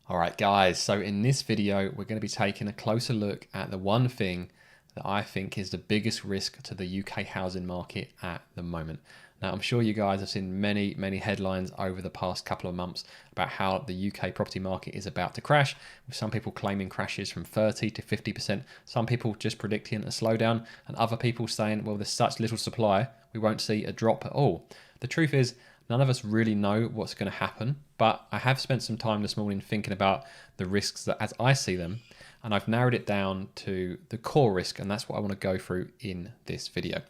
All right, guys, so in this video, we're going to be taking a closer look at the one thing that I think is the biggest risk to the UK housing market at the moment. Now, I'm sure you guys have seen many headlines over the past couple of months about how the UK property market is about to crash, with some people claiming crashes from 30 to 50%, some people just predicting a slowdown, and other people saying, well, there's such little supply, we won't see a drop at all. The truth is, none of us really know what's going to happen, but I have spent some time this morning thinking about the risks that as I see them, and I've narrowed it down to the core risk, and that's what I want to go through in this video.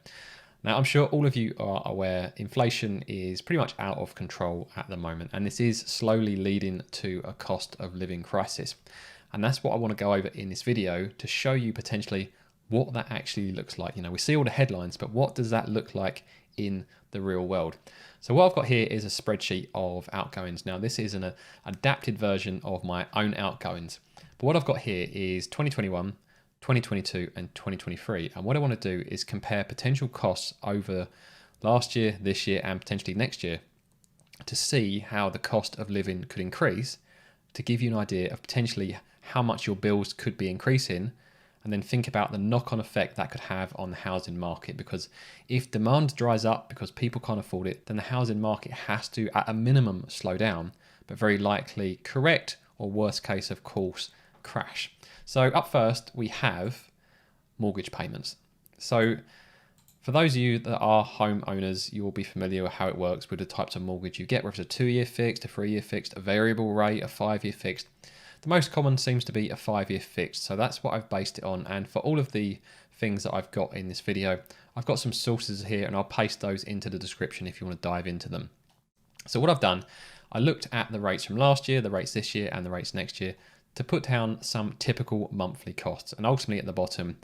Now, I'm sure all of you are aware inflation is pretty much out of control at the moment, and this is slowly leading to a cost of living crisis. And that's what I want to go over in this video to show you potentially what that actually looks like. You know, we see all the headlines, but what does that look like in the real world? So what I've got here is a spreadsheet of outgoings. Now, this is an adapted version of my own outgoings. But what I've got here is 2021, 2022, and 2023. And what I want to do is compare potential costs over last year, this year, and potentially next year to see how the cost of living could increase, to give you an idea of potentially how much your bills could be increasing, and then think about the knock-on effect that could have on the housing market. Because if demand dries up because people can't afford it, then the housing market has to, at a minimum, slow down, but very likely correct, or worst case, of course, crash. So up first, we have mortgage payments. So for those of you that are homeowners, you will be familiar with how it works with the types of mortgage you get, whether it's a 2-year fixed, a 3-year fixed, a variable rate, a 5-year fixed. The most common seems to be a 5-year fixed, so that's what I've based it on. And for all of the things that I've got in this video, I've got some sources here and I'll paste those into the description if you want to dive into them. So what I've done, I looked at the rates from last year, the rates this year, and the rates next year to put down some typical monthly costs. And ultimately at the bottom,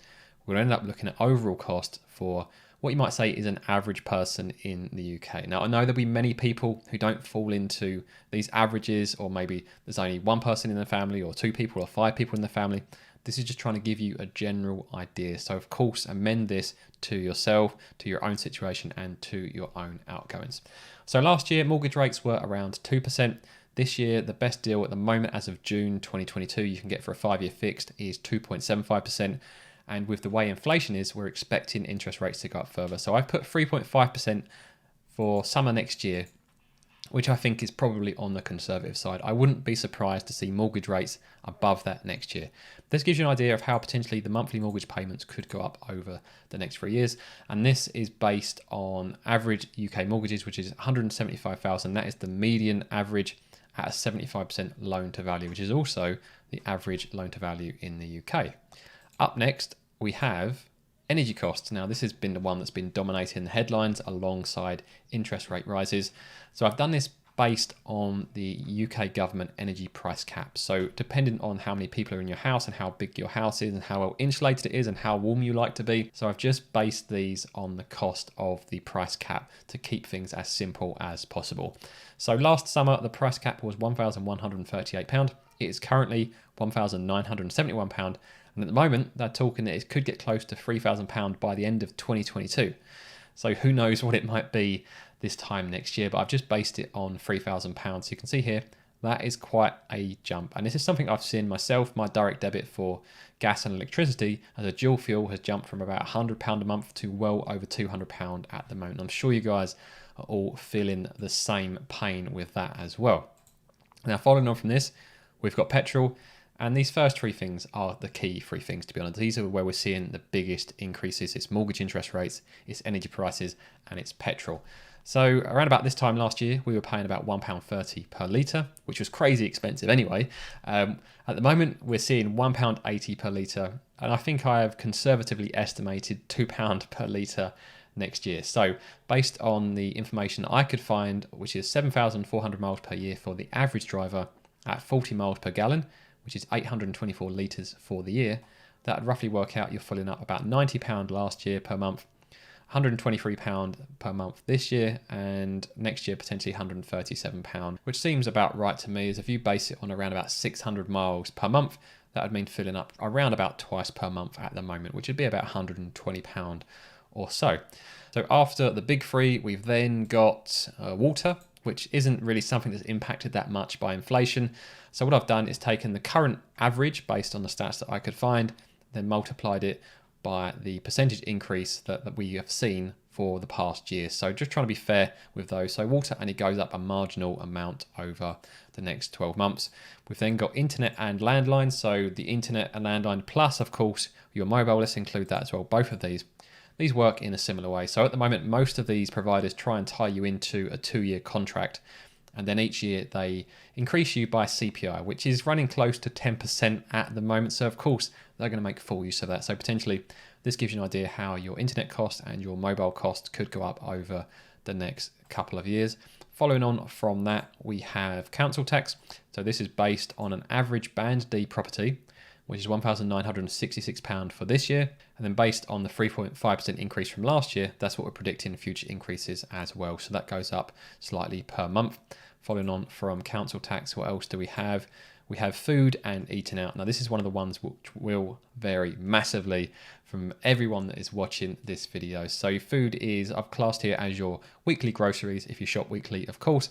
we'll end up looking at overall cost for what you might say is an average person in the UK. Now, I know there'll be many people who don't fall into these averages, or maybe there's only one person in the family, or 2 people, or 5 people in the family. This is just trying to give you a general idea. So of course, amend this to yourself, to your own situation, and to your own outgoings. So last year, mortgage rates were around 2%. This year, the best deal at the moment as of June 2022 you can get for a 5-year fixed is 2.75%. And with the way inflation is, we're expecting interest rates to go up further. So I've put 3.5% for summer next year, which I think is probably on the conservative side. I wouldn't be surprised to see mortgage rates above that next year. This gives you an idea of how potentially the monthly mortgage payments could go up over the next 3 years. And this is based on average UK mortgages, which is 175,000. That is the median average at a 75% loan to value, which is also the average loan to value in the UK. Up next, we have energy costs. Now, this has been the one that's been dominating the headlines alongside interest rate rises. So I've done this based on the UK government energy price cap. So depending on how many people are in your house and how big your house is and how well insulated it is and how warm you like to be. So I've just based these on the cost of the price cap to keep things as simple as possible. So last summer, the price cap was £1,138. It is currently £1,971. And at the moment, they're talking that it could get close to £3,000 by the end of 2022. So who knows what it might be this time next year, but I've just based it on £3,000. So you can see here, that is quite a jump. And this is something I've seen myself. My direct debit for gas and electricity as a dual fuel has jumped from about £100 a month to well over £200 at the moment. I'm sure you guys are all feeling the same pain with that as well. Now, following on from this, we've got petrol. And these first 3 things are the key 3 things, to be honest. These are where we're seeing the biggest increases. It's mortgage interest rates, it's energy prices, and it's petrol. So around about this time last year, we were paying about £1.30 per litre, which was crazy expensive anyway. At the moment, we're seeing £1.80 per litre. And I think I have conservatively estimated £2 per litre next year. So based on the information I could find, which is 7,400 miles per year for the average driver at 40 miles per gallon, which is 824 litres for the year, that would roughly work out you're filling up about £90 last year per month, £123 per month this year, and next year potentially £137, which seems about right to me. As if you base it on around about 600 miles per month, that would mean filling up around about twice per month at the moment, which would be about £120 or so. So after the big 3, we've then got water, which isn't really something that's impacted that much by inflation. So what I've done is taken the current average based on the stats that I could find, then multiplied it by the percentage increase that we have seen for the past year. So just trying to be fair with those. So water only goes up a marginal amount over the next 12 months. We've then got internet and landline. So the internet and landline plus, of course, your mobile, let's include that as well. Both of these work in a similar way. So at the moment, most of these providers try and tie you into a 2-year contract. And then each year they increase you by CPI, which is running close to 10% at the moment. So of course, they're going to make full use of that. So potentially this gives you an idea how your internet cost and your mobile cost could go up over the next couple of years. Following on from that, we have council tax. So this is based on an average Band D property, which is £1,966 for this year. And then based on the 3.5% increase from last year, that's what we're predicting future increases as well. So that goes up slightly per month. Following on from council tax, what else do we have? We have food and eating out. Now this is one of the ones which will vary massively from everyone that is watching this video. So food is, I've classed here as your weekly groceries, if you shop weekly, of course,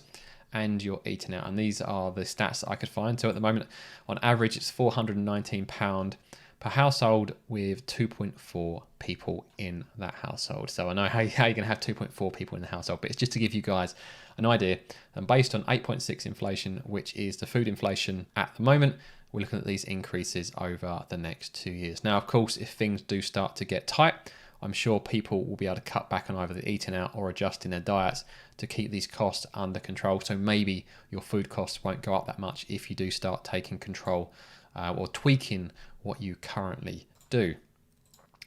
and your eating out. And these are the stats that I could find. So at the moment, on average, it's £419 per household with 2.4 people in that household. So I know how you're going to have 2.4 people in the household, but it's just to give you guys an idea. And based on 8.6 inflation, which is the food inflation at the moment, we're looking at these increases over the next 2 years. Now, of course, if things do start to get tight, I'm sure people will be able to cut back on either the eating out or adjusting their diets to keep these costs under control. So maybe your food costs won't go up that much if you do start taking control or tweaking what you currently do.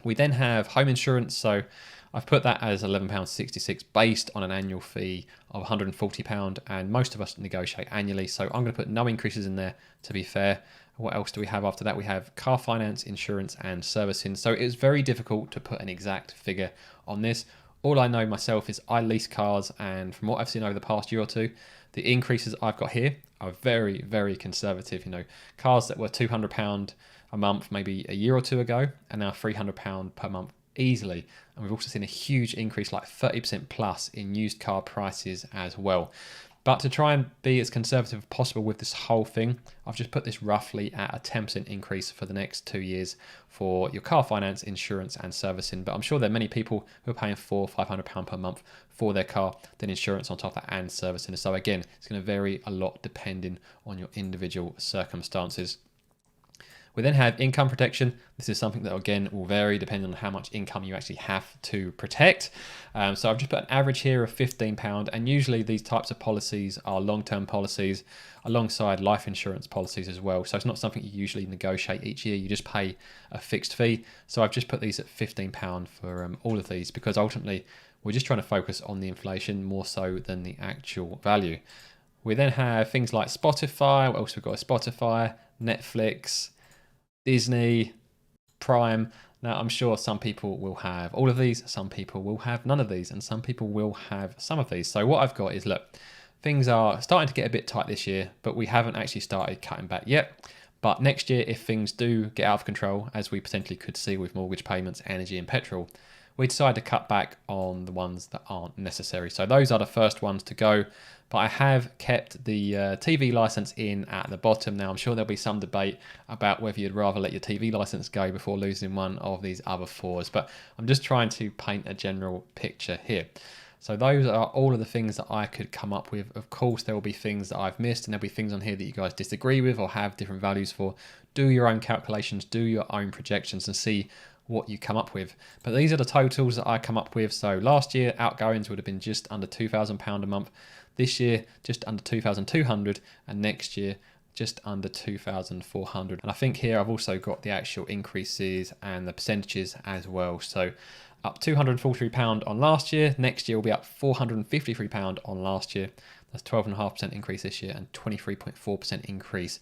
We then have home insurance. So I've put that as £11.66 based on an annual fee of £140, and most of us negotiate annually. So I'm going to put no increases in there, to be fair. What else do we have after that? We have car finance, insurance, and servicing. So it's very difficult to put an exact figure on this. All I know myself is I lease cars, and from what I've seen over the past year or two, the increases I've got here are very, very conservative. You know, cars that were £200 a month maybe a year or two ago are now £300 per month easily. And we've also seen a huge increase, like 30% plus in used car prices as well. But to try and be as conservative as possible with this whole thing, I've just put this roughly at a 10% increase for the next 2 years for your car finance, insurance, and servicing. But I'm sure there are many people who are paying £400-500 per month for their car, then insurance on top of that, and servicing. So again, it's going to vary a lot depending on your individual circumstances. We then have income protection. This is something that, again, will vary depending on how much income you actually have to protect. So I've just put an average here of £15, and usually these types of policies are long-term policies alongside life insurance policies as well. So it's not something you usually negotiate each year. You just pay a fixed fee. So I've just put these at £15 for all of these, because ultimately we're just trying to focus on the inflation more so than the actual value. We then have things like Spotify. What else we've got? Spotify, Netflix, Disney, Prime. Now, I'm sure some people will have all of these, some people will have none of these, and some people will have some of these. So what I've got is, look, things are starting to get a bit tight this year, but we haven't actually started cutting back yet. But next year, if things do get out of control, as we potentially could see with mortgage payments, energy, and petrol, we decide to cut back on the ones that aren't necessary. So those are the first ones to go. But I have kept the TV license in at the bottom. Now, I'm sure there'll be some debate about whether you'd rather let your TV license go before losing one of these other fours. But I'm just trying to paint a general picture here. So those are all of the things that I could come up with. Of course, there will be things that I've missed, and there'll be things on here that you guys disagree with or have different values for. Do your own calculations, do your own projections, and see what you come up with. But these are the totals that I come up with. So last year, outgoings would have been just under £2,000 a month. This year, just under 2,200, and next year, just under 2,400. And I think here I've also got the actual increases and the percentages as well. So up £243 on last year. Next year will be up £453 on last year. That's 12.5% increase this year and 23.4% increase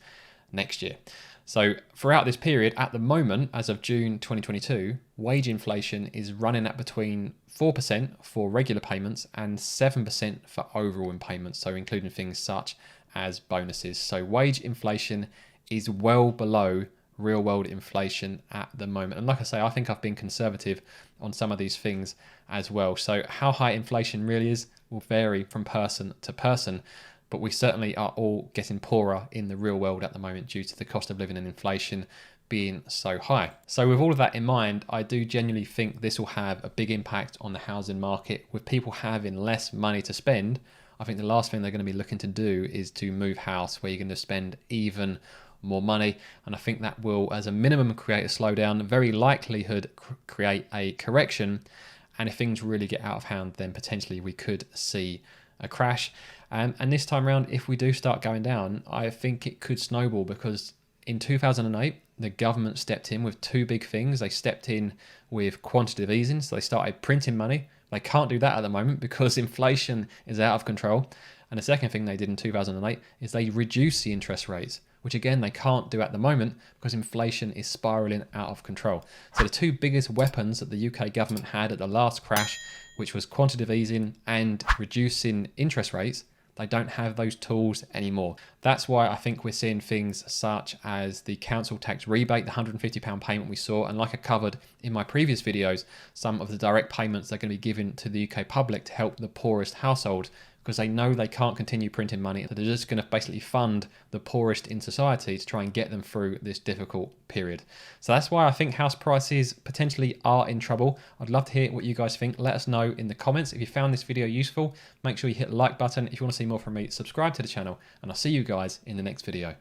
next year. So throughout this period, at the moment, as of June 2022, wage inflation is running at between 4% for regular payments and 7% for overall in payments, so including things such as bonuses. So wage inflation is well below real world inflation at the moment. And like I say, I think I've been conservative on some of these things as well. So how high inflation really is, will vary from person to person, but we certainly are all getting poorer in the real world at the moment due to the cost of living and inflation being so high. So with all of that in mind, I do genuinely think this will have a big impact on the housing market. With people having less money to spend, I think the last thing they're going to be looking to do is to move house where you're going to spend even more money. And I think that will, as a minimum, create a slowdown, very likelihood create a correction. And if things really get out of hand, then potentially we could see a crash. And this time around, if we do start going down, I think it could snowball, because in 2008, the government stepped in with two big things. They stepped in with quantitative easing, so they started printing money. They can't do that at the moment because inflation is out of control. And the second thing they did in 2008 is they reduced the interest rates, which again, they can't do at the moment because inflation is spiraling out of control. So the two biggest weapons that the UK government had at the last crash, which was quantitative easing and reducing interest rates, they don't have those tools anymore. That's why I think we're seeing things such as the council tax rebate, the £150 payment we saw, and like I covered in my previous videos, some of the direct payments they're going to be given to the UK public to help the poorest households, because they know they can't continue printing money. So they're just going to basically fund the poorest in society to try and get them through this difficult period. So that's why I think house prices potentially are in trouble. I'd love to hear what you guys think. Let us know in the comments. If you found this video useful, make sure you hit the like button. If you want to see more from me, subscribe to the channel, and I'll see you guys in the next video.